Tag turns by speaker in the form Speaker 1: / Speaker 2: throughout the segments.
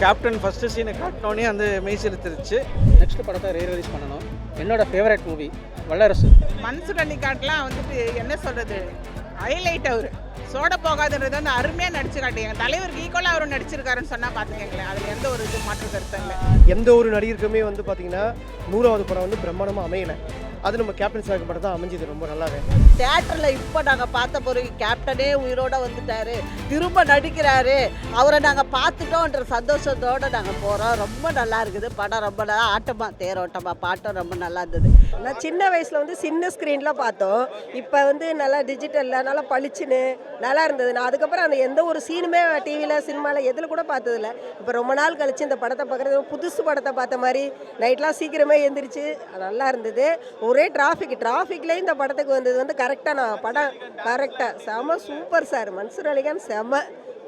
Speaker 1: Captain first சீனை காட்டினோடனே அந்த மெய் செலுத்திருச்சு.
Speaker 2: நெக்ஸ்ட் படத்தை ரிலீஸ் பண்ணணும். என்னோட ஃபேவரட் மூவி வல்லரசு.
Speaker 3: மன்சூர் அலிகான்லாம் வந்துட்டு என்ன சொல்கிறது, ஹைலைட் அவர் சோட போகாதுன்றது வந்து அருமையாக நடிச்சு காட்டிங்க. தலைவருக்கு ஈக்குவலாக அவர் நடிச்சிருக்காருன்னு சொன்னால் பார்த்துக்கங்களேன், அதில் எந்த ஒரு இது மாற்று கருத்தும் இல்லை.
Speaker 4: எந்த ஒரு நடிகருக்குமே வந்து பார்த்தீங்கன்னா 100வது படம் வந்து பிரம்மாண்டமாக அமையலை. அது நம்ம கேப்டன் சார் படம் தான் அமைஞ்சது ரொம்ப நல்லாவே.
Speaker 5: தியேட்டரில் இப்போ நாங்கள் பார்த்த பிறகு கேப்டனே உயிரோட வந்துட்டாரு, திரும்ப நடிக்கிறாரு, அவரை நாங்கள் பார்த்துட்டோன்ற சந்தோஷத்தோடு நாங்கள் போகிறோம். ரொம்ப நல்லா இருக்குது படம், ரொம்ப நல்லா ஆட்டமாக தேரோட்டமாக பாட்டும் ரொம்ப நல்லா இருந்தது.
Speaker 6: நான் சின்ன வயசில் வந்து சின்ன ஸ்க்ரீனில் பார்த்தோம். இப்போ வந்து நல்லா டிஜிட்டலில் நல்லா பளிச்சுன்னு நல்லா இருந்தது. நான் அதுக்கப்புறம் அந்த எந்த ஒரு சீனுமே டிவியில் சினிமாவில் எதில் கூட பார்த்ததில்ல. இப்போ ரொம்ப நாள் கழிச்சு இந்த படத்தை பார்க்குறது புதுசு படத்தை பார்த்த மாதிரி நைட்லாம் சீக்கிரமே எழுந்திரிச்சு நல்லா இருந்தது. ஒரே டிராஃபிக்லேயும் இந்த படத்துக்கு வந்தது வந்து கரெக்டாக. நான் படம் கரெக்டாக செம சூப்பர் சார். மன்சூர் அலிகான் செம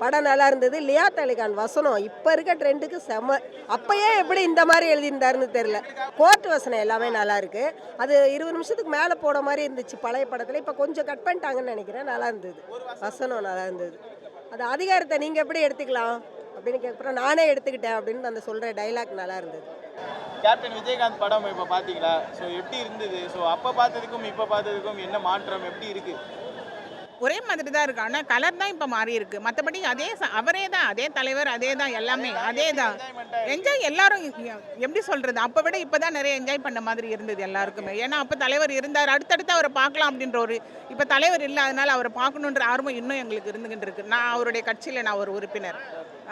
Speaker 6: படம் நல்லா இருந்தது. லியாத் அலிகான் வசனம் இப்போ இருக்க ட்ரெண்டுக்கு செம. அப்பயே எப்படி இந்த மாதிரி எழுதியிருந்தாருன்னு தெரியல. கோர்ட் வசனம் எல்லாமே நல்லா இருக்கு. அது 20 நிமிஷத்துக்கு மேலே போட மாதிரி இருந்துச்சு பழைய படத்தில். இப்போ கொஞ்சம் கட் பண்ணிட்டாங்கன்னு நினைக்கிறேன். நல்லா இருந்தது, வசனம் நல்லா இருந்தது. அது அதிகாரத்தை நீங்கள் எப்படி எடுத்துக்கலாம் அப்படின்னு கேட்குறோம். நானே எடுத்துக்கிட்டேன் அப்படின்னு அந்த சொல்கிற டைலாக் நல்லா இருந்தது.
Speaker 7: கேப்டன் விஜயகாந்த் படம் இப்போ பார்த்தீங்களா? ஸோ எப்படி இருந்தது? ஸோ அப்போ பார்த்ததுக்கும் இப்போ பார்த்ததுக்கும் என்ன மாற்றம், எப்படி இருக்கு?
Speaker 3: ஒரே மாதிரி தான் இருக்கு, ஆனால் கலர் தான் இப்போ மாறி இருக்கு. மற்றபடி அதே அவரே தான், அதே தலைவர், அதே தான், எல்லாமே அதே தான். என்ஜாய் எல்லாரும் எப்படி சொல்கிறது, அப்போ விட இப்போ தான் நிறைய என்ஜாய் பண்ண மாதிரி இருந்தது எல்லாருக்குமே. ஏன்னா அப்போ தலைவர் இருந்தார், அடுத்தடுத்து அவரை பார்க்கலாம் அப்படின்ற ஒரு, இப்போ தலைவர் இல்லை, அதனால் அவரை பார்க்கணுன்ற ஆர்வம் இன்னும் எங்களுக்கு இருந்துகிட்டு இருக்கு. நான் அவருடைய கட்சியில் நான் ஒரு உறுப்பினர்,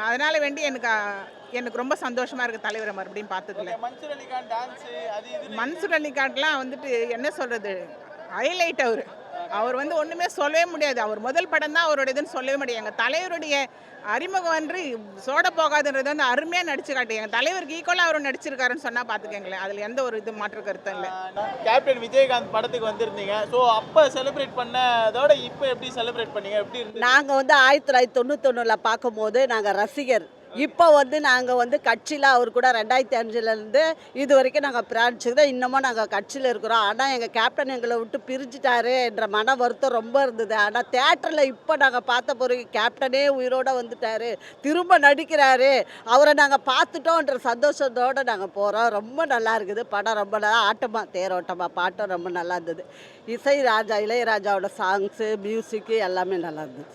Speaker 3: அதனால் வேண்டி எனக்கு ரொம்ப சந்தோஷமாக இருக்குது தலைவரை மறுபடியும் பார்த்ததுல. மன்சூர் அலிகான்லாம் வந்துட்டு என்ன சொல்கிறது, ஹைலைட் அவர் வந்து ஒன்றுமே சொல்லவே முடியாது. அவர் முதல் படம் தான் அவரோட இதுன்னு சொல்லவே முடியாது. எங்கள் தலைவருடைய அறிமுகம் வந்து சோட போகாதுன்றது வந்து அருமையாக நடிச்சு காட்டி. எங்கள் தலைவருக்கு ஈக்குவலாக அவர் நடிச்சிருக்காருன்னு சொன்னால் பார்த்துக்கங்களேன், அதில் எந்த ஒரு இது மாற்று கருத்தும் இல்லை.
Speaker 7: கேப்டன் விஜயகாந்த் படத்துக்கு வந்திருந்தீங்க. ஸோ அப்போ செலிப்ரேட் பண்ணதோட இப்போ எப்படி செலிப்ரேட் பண்ணீங்க, எப்படி இருந்து?
Speaker 5: நாங்கள் வந்து 1991 பார்க்கும்போது நாங்கள் ரசிகர். இப்போ வந்து நாங்கள் வந்து கட்சியில் அவர் கூட 2005லேருந்து இது வரைக்கும் நாங்கள் பிரான்ச்சுதான், இன்னமும் நாங்கள் கட்சியில் இருக்கிறோம். ஆனால் எங்கள் கேப்டன் எங்களை விட்டு பிரிஞ்சுட்டாரு என்ற மன வருத்தம் ரொம்ப இருந்தது. ஆனால் தேட்டரில் இப்போ நாங்கள் பார்த்த பிறகு கேப்டனே உயிரோட வந்துட்டாரு, திரும்ப நடிக்கிறாரு, அவரை நாங்கள் பார்த்துட்டோன்ற சந்தோஷத்தோடு நாங்கள் போகிறோம். ரொம்ப நல்லா இருக்குது படம், ரொம்ப நல்லா ஆட்டமாக தேரோட்டமாக பாட்டும் ரொம்ப நல்லா இருந்தது. இளையராஜாவோட சாங்ஸு, மியூசிக்கு எல்லாமே நல்லா இருந்தது.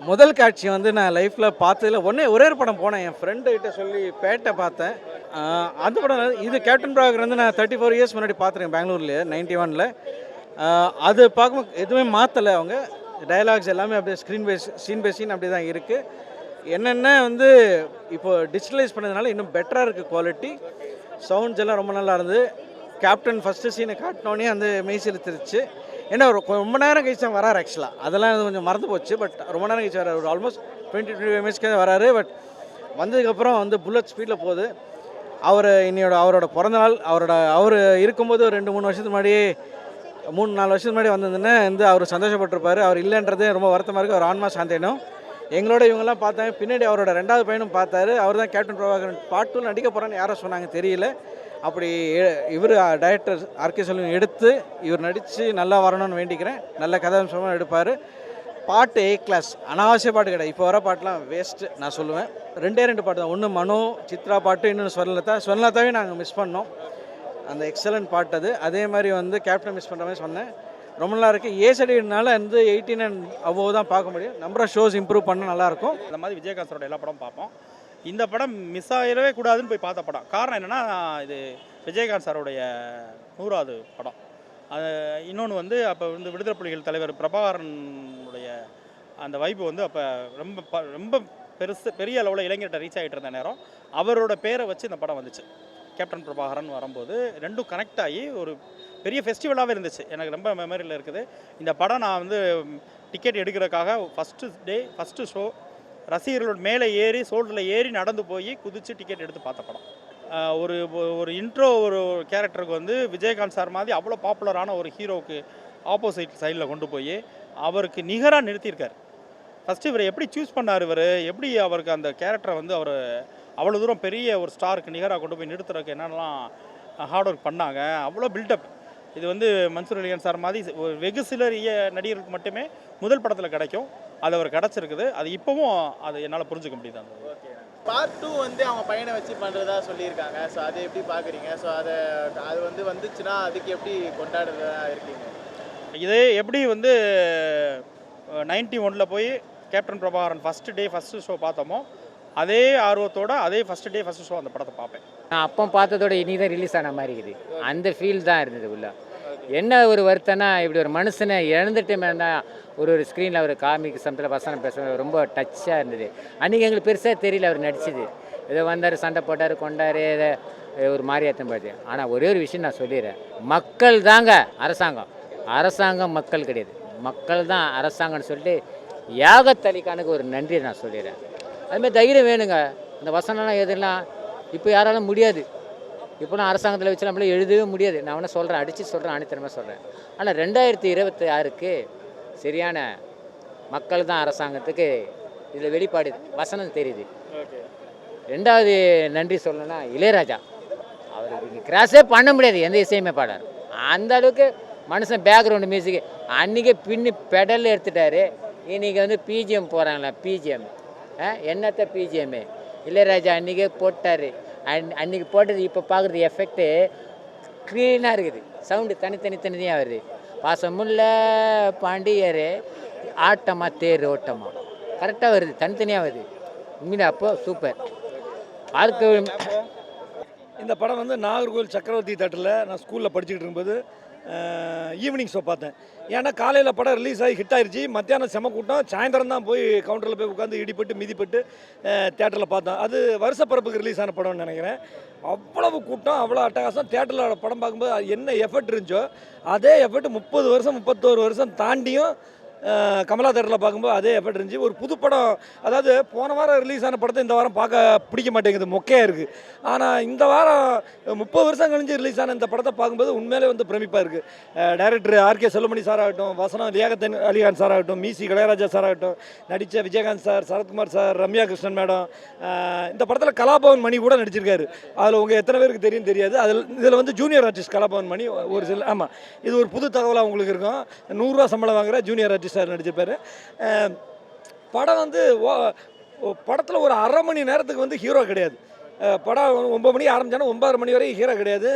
Speaker 1: முதல் காட்சி வந்து நான் லைஃப்பில் பார்த்ததில் ஒரே ஒரு படம் போனேன், என் ஃப்ரெண்டுகிட்ட சொல்லி பேட்டை பார்த்தேன். அந்த படம் இது கேப்டன் பிரபாகர் வந்து நான் 34 இயர்ஸ் முன்னாடி பார்த்துருக்கேன் பெங்களூர்லேயே 91ல். அது பார்க்கும்போது எதுவுமே மாற்றலை, அவங்க டயலாக்ஸ் எல்லாமே அப்படியே சீன் பை சீன் அப்படி தான் இருக்குது. என்னென்ன வந்து இப்போ டிஜிட்டலைஸ் பண்ணதுனால இன்னும் பெட்டராக இருக்குது குவாலிட்டி. சவுண்ட்ஸ் எல்லாம் ரொம்ப நல்லா இருந்தது. கேப்டன் ஃபஸ்ட்டு சீனை காட்டினோடனே அந்த மெய் செலுத்திருச்சு. ஏன்னா ரொம்ப நேரம் கழிச்சு தான் வராரு. ஆக்சுவலாக அதெல்லாம் கொஞ்சம் மறந்து போச்சு. பட் ரொம்ப நேரம் கழிச்சு வராரு, ஒரு ஆல்மோஸ்ட் 20-25 மினிட்ஸ்க்கு வராரு. பட் வந்ததுக்கப்புறம் வந்து புல்லட் ஸ்பீடில் போகுது. அவரோட பிறந்தநாள், அவர் இருக்கும்போது ஒரு 2-3 வருஷத்துக்கு முன்னாடியே 3-4 வருஷத்துக்கு முன்னாடி வந்ததுன்னு வந்து அவர் சந்தோஷப்பட்டிருப்பார். அவர் இல்லைன்றதே ரொம்ப வருத்தமாக இருக்குது. அவர் ஆன்மா சாந்தேனும் எங்களோட இவங்கெல்லாம் பார்த்தாங்க. பின்னாடி அவரோட 2வது பையனும் பார்த்தாரு. அவர் தான் கேப்டன் பிரபாகரன் பார்ட் 2 நடிக்க போகிறான்னு யாரோ சொன்னாங்க, தெரியல. அப்படி இவர் டைரக்டர் ஆர்கே செல்வன் எடுத்து இவர் நடித்து நல்லா வரணும்னு வேண்டிக்கிறேன். நல்ல கதாம்சமாக எடுப்பார். பாட்டு A கிளாஸ், அனாவசிய பாட்டு கிடையாது. இப்போ வர பாட்டெலாம் வேஸ்ட்டு நான் சொல்லுவேன். 2 பாட்டு தான், ஒன்று மனோ சித்ரா பாட்டு, இன்னொன்று ஸ்வர்ணலதாவே நாங்கள் மிஸ் பண்ணோம். அந்த எக்ஸலண்ட் பாட்டு அது. அதே மாதிரி வந்து கேப்டன் மிஸ் பண்ணுற மாதிரி சொன்னேன். ரொம்ப நல்லா இருக்குது. ஏசடினால வந்து 18 and above தான் பார்க்க முடியும். நம்பர் ஆஃப் ஷோஸ் இம்ப்ரூவ் பண்ண நல்லாயிருக்கும்.
Speaker 8: இந்த மாதிரி விஜயகாந்த் சாரோட எல்லா படம் பார்ப்போம். இந்த படம் மிஸ் ஆகிடவே கூடாதுன்னு போய் பார்த்த படம். காரணம் என்னென்னா, இது விஜயகாந்த் சாரோடைய 100வது படம். அது இன்னொன்று வந்து அப்போ வந்து விடுதலை புலிகள் தலைவர் பிரபாகரனுடைய அந்த வைப்பு வந்து அப்போ ரொம்ப பெரிய அளவில் இளைஞர்கிட்ட ரீச் ஆகிட்டு இருந்த நேரம் அவரோட பேரை வச்சு இந்த படம் வந்துச்சு. கேப்டன் பிரபாகரன் வரும்போது ரெண்டும் கனெக்ட் ஆகி ஒரு பெரிய ஃபெஸ்டிவலாகவே இருந்துச்சு. எனக்கு ரொம்ப மெமரியில் இருக்குது. இந்த படம் நான் வந்து டிக்கெட் எடுக்கிறதுக்காக ஃபஸ்ட்டு ஷோ ரசிகர்களோட மேலே ஏறி சோல்டரில் ஏறி நடந்து போய் குதித்து டிக்கெட் எடுத்து பார்த்த படம். ஒரு இன்ட்ரோ ஒரு கேரக்டருக்கு வந்து விஜயகாந்த் சார் மாதிரி அவ்வளோ பாப்புலரான ஒரு ஹீரோவுக்கு ஆப்போசிட் சைடில் கொண்டு போய் அவருக்கு நிகராக நிறுத்தியிருக்கார். ஃபஸ்ட்டு இவர் எப்படி சூஸ் பண்ணார், இவர் எப்படி அவருக்கு அந்த கேரக்டரை வந்து அவர் அவ்வளோ தூரம் பெரிய ஒரு ஸ்டாருக்கு நிகராக கொண்டு போய் நிறுத்துறதுக்கு என்னென்னலாம் ஹார்ட் ஒர்க் பண்ணாங்க, அவ்வளோ பில்டப். இது வந்து மன்சூர் அலிகான் சார் மாதிரி வெகு சிலர் நடிகர்களுக்கு மட்டுமே முதல் படத்தில் கிடைக்கும். அது அவர் கிடச்சிருக்குது. அது இப்போவும் அது என்னால் புரிஞ்சுக்க முடியுது. அந்த
Speaker 7: பார்ட் 2 வந்து அவங்க பையனை வச்சு பண்ணுறதா சொல்லியிருக்காங்க. ஸோ அதை எப்படி பார்க்குறீங்க? ஸோ அது வந்து வந்துச்சுன்னா அதுக்கு எப்படி கொண்டாடுறதா இருக்கீங்க?
Speaker 8: இதே எப்படி வந்து 91 போய் கேப்டன் பிரபாகரன் ஃபஸ்ட்டு ஷோ பார்த்தோமோ அதே ஆர்வத்தோட அதே ஃபஸ்ட்டு ஷோ அந்த படத்தை பார்ப்பேன்.
Speaker 9: நான் அப்போ பார்த்ததோட இன்னைக்கு தான் ரிலீஸ் ஆன மாதிரி இருக்குது. அந்த ஃபீல் தான் இருந்தது உள்ள. என்ன ஒரு வருத்தம்னா இப்படி ஒரு மனுஷனை இழந்துட்டோம்னா ஒரு ஸ்க்ரீனில் ஒரு காமிக் சமத்தில் வசனம் பேச ரொம்ப டச்சாக இருந்தது. அன்றைக்கி எங்களுக்கு பெருசாக தெரியல அவர் நடிச்சது. ஏதோ வந்தார், சண்டை போட்டார், கொண்டார், ஏதோ ஒரு மாதிரியாத்தம் போச்சு. ஆனால் ஒரே ஒரு விஷயம் நான் சொல்லிடுறேன், மக்கள் தாங்க அரசாங்கம் மக்கள் கிடையாது, மக்கள் தான் அரசாங்கம்னு சொல்லிட்டு யாகத் அலிகானுக்கு ஒரு நன்றியை நான் சொல்லிடுறேன். அதுமாதிரி தைரியம் வேணுங்க. இந்த வசனம்லாம் எதுலாம் இப்போ யாராலும் முடியாது. இப்போலாம் அரசாங்கத்தில் வச்சு நம்மளே எழுதவே முடியாது. நான் ஒன்று சொல்கிறேன், அடித்து சொல்கிறேன், ஆணித்தனமாக சொல்கிறேன். ஆனால் 2026க்கு சரியான மக்கள் தான் அரசாங்கத்துக்கு இதில் வெளிப்பாடு வசனம் தெரியுது. ரெண்டாவது நன்றி சொல்லணும்னா இளையராஜா. அவருக்கு கிராஸே பண்ண முடியாது எந்த இசையுமே பாடார். அந்த அளவுக்கு மனுஷன் பேக்ரவுண்டு மியூசிக்கு அன்றைக்கே பின்னி பெடல் எடுத்துட்டாரு. இன்றைக்கி வந்து பிஜிஎம் போகிறாங்களா, பிஜிஎம் என்னத்த பிஜிஎம்மு இளையராஜா அன்றைக்கே போட்டார். அன்றைக்கி போட்டது இப்போ பார்க்குறது எஃபெக்ட்டு க்ளீனாக இருக்குது. சவுண்டு தனித்தனியாக வருது. பாசமுள்ள பாண்டியர் ஆட்டமா தேர் ஓட்டமா கரெக்டாக வருது, தனித்தனியாக வருது. உண்மையில அப்போ சூப்பர். பார்க்க
Speaker 10: இந்த படம் வந்து நாகர்கோவில் சக்கரவர்த்தி தேட்டரில் நான் ஸ்கூலில் படிச்சுக்கிட்டு இருக்கும்போது ஈவினிங் ஷோ பார்த்தேன். ஏன்னா காலையில் படம் ரிலீஸ் ஆகி ஹிட் ஆயிடுச்சு, மத்தியானம் செம கூட்டம், சாயந்தரம் தான் போய் கவுண்டரில் போய் உட்காந்து இடிப்பட்டு மிதிப்பட்டு தேட்டரில் பார்த்தோம். அது வருஷப்பிறப்புக்கு ரிலீஸ் ஆன படம்னு நினைக்கிறேன். அவ்வளவு கூட்டம், அவ்வளோ அட்டகாசம். தேட்டரில் படம் பார்க்கும்போது என்ன எஃபர்ட் இருந்துச்சோ அதே எஃபர்ட் 30 வருஷம் 31 வருஷம் தாண்டியும் கமலா தேட்டரில் பார்க்கும்போது அதே எஃபர்ட் இருந்துச்சு. ஒரு புது படம், அதாவது போன வாரம் ரிலீஸ் ஆன படத்தை இந்த வாரம் பார்க்க பிடிக்க மாட்டேங்குது, மொக்கையாக இருக்குது. ஆனால் இந்த வாரம் 30 வருஷம் கழிஞ்சு ரிலீஸ் ஆன இந்த படத்தை பார்க்கும்போது உண்மையிலே வந்து பிரமிப்பாக இருக்குது. டைரக்டர் ஆர்கே செல்வமணி சார் ஆகட்டும், வசனம் யாகத் அலிகான் சார் ஆகட்டும், மியூசிக் இளையராஜா சார் ஆகட்டும், நடித்த Vijayakanth sir, Sarathkumar sir, Ramya Krishnan madam, இந்த படத்தில் கலாபவன் மணி கூட நடிச்சிருக்காரு. அதில் உங்கள் எத்தனை பேருக்கு தெரியும் தெரியாது. இதில் வந்து ஜூனியர் ஆர்டிஸ்ட் கலாபவன் மணி ஒரு சில, ஆமாம், இது ஒரு புது தகவலாக உங்களுக்கு இருக்கும். 100 ரூபா சம்பளம் வாங்குகிற ஜூனியர் ஆர்டிஸ்ட் சார் நடிச்சிருப்பாரு. படம் வந்து படத்தில் ஒரு அரை மணி நேரத்துக்கு வந்து ஹீரோ கிடையாது. படம் 9 மணிக்கு ஆரம்பிச்சானா 9:30 மணி வரைக்கும் ஹீரோ கிடையாது.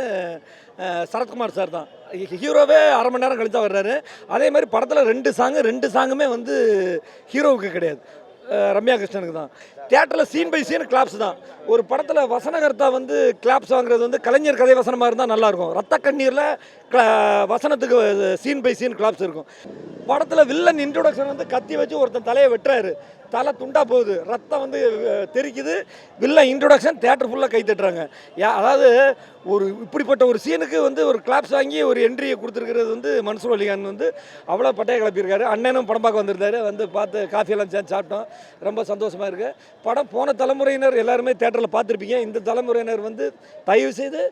Speaker 10: சரத்குமார் சார் தான் ஹீரோவே. அரை மணி நேரம் கழித்து தான் வர்றாரு. அதே மாதிரி படத்தில் 2 சாங்குமே வந்து ஹீரோவுக்கு கிடையாது, ரம்யா கிருஷ்ணனுக்கு தான். தியேட்டரில் சீன் பை சீன் கிளாப்ஸ் தான். ஒரு படத்தில் வசனகர்த்தா வந்து கிளாப்ஸ் வாங்குறது வந்து கலைஞர் கதை வசனமாக இருந்தால் நல்லாயிருக்கும். ரத்த கண்ணீரில் வசனத்துக்கு சீன் பை சீன் கிளாப்ஸ் இருக்கும். படத்தில் வில்லன் இன்ட்ரோடக்ஷன் வந்து கத்தி வச்சு ஒருத்தன் தலையை வெட்டுறாரு, தலை துண்டா போகுது, ரத்தம் வந்து தெரிக்குது. வில்லன் இன்ட்ரோடக்ஷன் தியேட்டர் ஃபுல்லாக கை தட்டுறாங்க. அதாவது ஒரு இப்படிப்பட்ட ஒரு சீனுக்கு வந்து ஒரு கிளாப்ஸ் வாங்கி ஒரு என்ட்ரியை கொடுத்துருக்கிறது வந்து மன்சூர் அலிகான் வந்து அவ்வளோ பட்டையை கிளப்பியிருக்காரு. அண்ணனும் படம் பார்க்க வந்திருந்தாரு, வந்து பார்த்து காஃபியெல்லாம் சேர்ந்து சாப்பிட்டோம். ரொம்ப சந்தோஷமாக இருக்குது. படம் போன தலைமுறையினர் எல்லாருமே தேட்டரில் பார்த்துருப்பீங்க. இந்த தலைமுறையினர் வந்து தயவு செய்து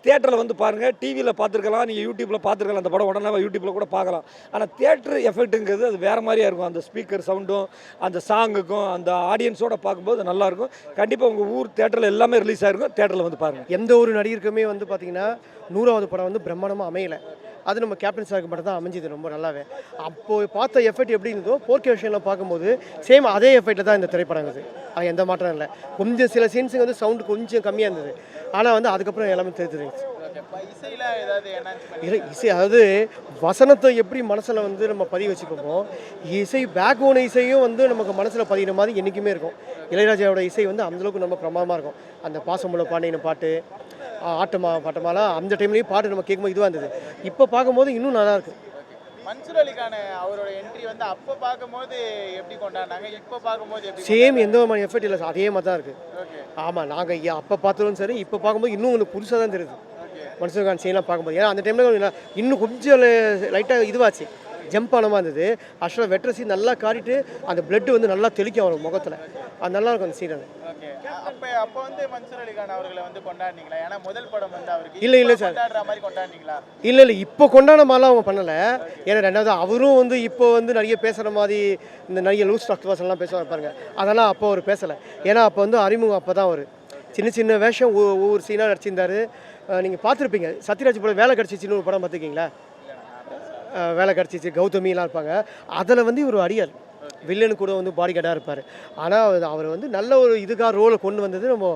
Speaker 10: தியேட்டரில் வந்து பாருங்கள். டிவியில் பார்த்துருக்கலாம், நீங்கள் யூடியூப்பில் பார்த்துருக்கலாம். அந்த படம் உடனே யூடியூப்பில் கூட பார்க்கலாம். ஆனால் தியேட்டர் எஃபெக்ட்டுங்கிறது அது வேறு மாதிரியாக இருக்கும். அந்த ஸ்பீக்கர் சவுண்டும் அந்த சாங்குக்கும் அந்த ஆடியன்ஸோடு பார்க்கும்போது நல்லாயிருக்கும். கண்டிப்பாக உங்கள் ஊர் தியேட்டரில் எல்லாமே ரிலீஸ் ஆகிருக்கும். தியேட்டரில் வந்து பாருங்கள்.
Speaker 4: எந்த ஒரு நடிகருக்குமே வந்து பார்த்திங்கன்னா 100வது படம் வந்து பிரம்மாண்டமாக அமையலை. அது நம்ம கேப்டன் சாருக்கு மட்டும் தான் அமைஞ்சிது ரொம்ப நல்லாவே. அப்போது பார்த்த எஃபெக்ட் எப்படி இருந்ததோ 4K விஷயம்லாம் பார்க்கும்போது சேம் அதே எஃபெக்ட்டில் தான் இந்த திரைப்படம் இருக்குது. அது எந்த மாற்றம் இல்லை. கொஞ்சம் சில சீன்ஸுங்க வந்து சவுண்டு கொஞ்சம் கம்மியாக இருந்தது. ஆனால் வந்து அதுக்கப்புறம் எல்லாமே தெரிஞ்சிருந்துச்சு. இல்லை இசை, அதாவது வசனத்தை எப்படி மனசில் வந்து நம்ம பதிவு வச்சுக்கோமோ, இசை பேக்போன் இசையும் வந்து நமக்கு மனசில் பதிகிற மாதிரி என்றைக்குமே இருக்கும். இளையராஜாவோட இசை வந்து அந்தளவுக்கு ரொம்ப பிரமாதமாக இருக்கும். அந்த பாசமுள்ள பாண்டியன பாட்டு, ஆட்டமா பாட்டமாலாம் அந்த டைம்லேயும் பாட்டு நம்ம கேட்கும்போது இதுவாக இருந்தது. இப்போ பார்க்கும்போது இன்னும் நல்லா இருக்குது.
Speaker 7: மன்சூர் அலிகான் அவரோட என்ட்ரி வந்து அப்போ பார்க்கும்போது எப்படி கொண்டாடினாங்க, இப்போ பார்க்கும்போது எப்படி?
Speaker 4: சேம், எந்த மாதிரி எஃபெக்ட் இல்லை, அதே மாதிரி தான் இருக்குது. ஆமாம், நாங்கள் அப்போ பார்த்ததும் சரி, இப்போ பார்க்கும்போது இன்னும் ஒன்று புதுசாக தான் தெரியுது மன்சூர் அலிகான் சீன்லாம் பார்க்கும்போது. ஏன்னா அந்த டைமில் இன்னும் கொஞ்சம் லைட்டாக இதுவாச்சு, ஜம்ப் ஆன மாதிரி இருந்தது. ஆக்சுவலாக வெட்டுற சீன் நல்லா காட்டிட்டு அந்த பிளட் வந்து நல்லா தெளிக்கும் அவர் முகத்தில். அது நல்லா இருக்கும் அந்த சீன். அது
Speaker 7: அப்போ வந்து மன்சூர் அலிகான் அவர்களை வந்து கொண்டாடினீங்களா? ஏன்னா முதல் படம் வந்து அவருக்கு
Speaker 4: இல்லை சார்
Speaker 7: கொண்டாடுற மாதிரி கொண்டாடினீங்களா?
Speaker 4: இல்லை இப்போ கொண்டாட மாதிரிலாம் அவங்க பண்ணலை. ஏன்னா ரெண்டாவது அவரும் வந்து இப்போ வந்து நிறைய பேசுகிற மாதிரி இந்த நிறைய லூஸ் டாக் வாசல்லாம் பேசுவாங்க பாருங்க, அதெல்லாம் அப்போ அவர் பேசலை. ஏன்னா அப்போ வந்து அறிமுகம் அப்போ தான் அவர் சின்ன சின்ன வேஷம் ஒவ்வொரு சீனாக நடிச்சிருந்தார். நீங்கள் பார்த்துருப்பீங்க சத்யராஜ் படம் வேலை கிடச்சிச்சின்னு ஒரு படம் பார்த்துருக்கீங்களா? வேலை கிடச்சிச்சு, கௌதமிலாம் இருப்பாங்க. அதில் வந்து இவர் அடியார் வில்லனு கூட வந்து பாடி கார்டாக இருப்பார். ஆனால் அவர் வந்து நல்ல ஒரு இதுக்காக ரோலை கொண்டு வந்தது நம்ம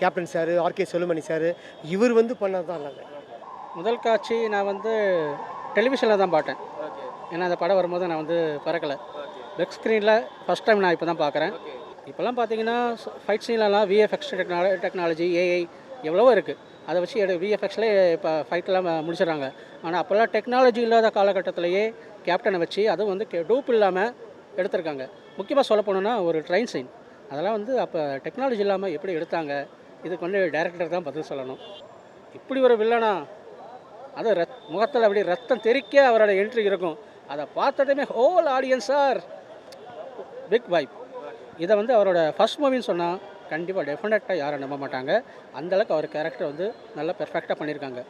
Speaker 4: captain sir, RK Chellumani sir, இவர் வந்து பண்ணது தான் நல்லது.
Speaker 2: முதல் காட்சி நான் வந்து டெலிவிஷனில் தான் பார்த்தேன். ஏன்னா அந்த படம் வரும்போது நான் வந்து பறக்கலை. பிக் ஸ்க்ரீனில் ஃபஸ்ட் டைம் நான் இப்போ தான் பார்க்குறேன். இப்போல்லாம் பார்த்தீங்கன்னா ஃபைட் சீன்லலாம் விஎஃப்எக்ஸ் டெக்னாலஜி, ஏஐ எவ்வளவோ இருக்குது. அதை வச்சு விஎஃப்எக்ஸ்லேயே இப்போ ஃபைட்டெல்லாம் முடிச்சிடுறாங்க. ஆனால் அப்போல்லாம் டெக்னாலஜி இல்லாத காலகட்டத்திலேயே கேப்டனை வச்சு அதுவும் வந்து டூப் இல்லாமல் எடுத்திருக்காங்க. முக்கியமாக சொல்ல போனோன்னா ஒரு ட்ரெயின் சீன் அதெல்லாம் வந்து அப்போ டெக்னாலஜி இல்லாமல் எப்படி எடுத்தாங்க, இதுக்கு வந்து டைரக்டர் தான் பதில் சொல்லணும். இப்படி ஒரு வில்லனா, அது முகத்தில் அப்படி ரத்தம் தெறிக்க அவரோட என்ட்ரி இருக்கும். அதை பார்த்ததுமே ஹோல் ஆடியன்ஸார் பிக் வைப். இதை வந்து அவரோட ஃபர்ஸ்ட் மூவின்னு சொன்னால் கண்டிப்பாக டெஃபினட்டாக யாரும் நம்ப மாட்டாங்க. அந்தளவுக்கு அவர் கேரக்டர் வந்து நல்லா பெர்ஃபெக்டாக பண்ணியிருக்காங்க.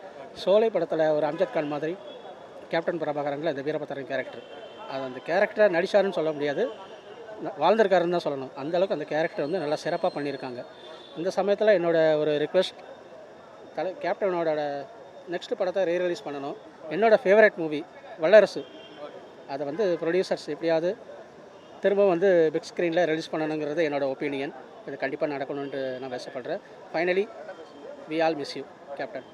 Speaker 2: சோலை படத்தில் ஒரு அம்ஜத் கான் மாதிரி கேப்டன் பிரபாகரனில் இந்த வீரபத்திரன் கேரக்டர், அது அந்த கேரக்டர் நடிச்சாருன்னு சொல்ல முடியாது, வாழ்ந்திருக்காருன்னு தான் சொல்லணும். அந்தளவுக்கு அந்த கேரக்டர் வந்து நல்லா சிறப்பாக பண்ணியிருக்காங்க. இந்த சமயத்தில் என்னோடய ஒரு ரிக்வெஸ்ட், கேப்டனோட நெக்ஸ்ட் படத்தை ரீரிலீஸ் பண்ணணும். என்னோடய ஃபேவரட் மூவி வல்லரசு, அதை வந்து ப்ரொடியூசர்ஸ் எப்படியாவது திரும்ப வந்து பிக் ஸ்க்ரீனில் ரிலீஸ் பண்ணணுங்கிறது என்னோடய ஒப்பீனியன். இது கண்டிப்பாக நடக்கணுன்ட்டு நான் ஆசைப்படுறேன். Finally we all miss you captain.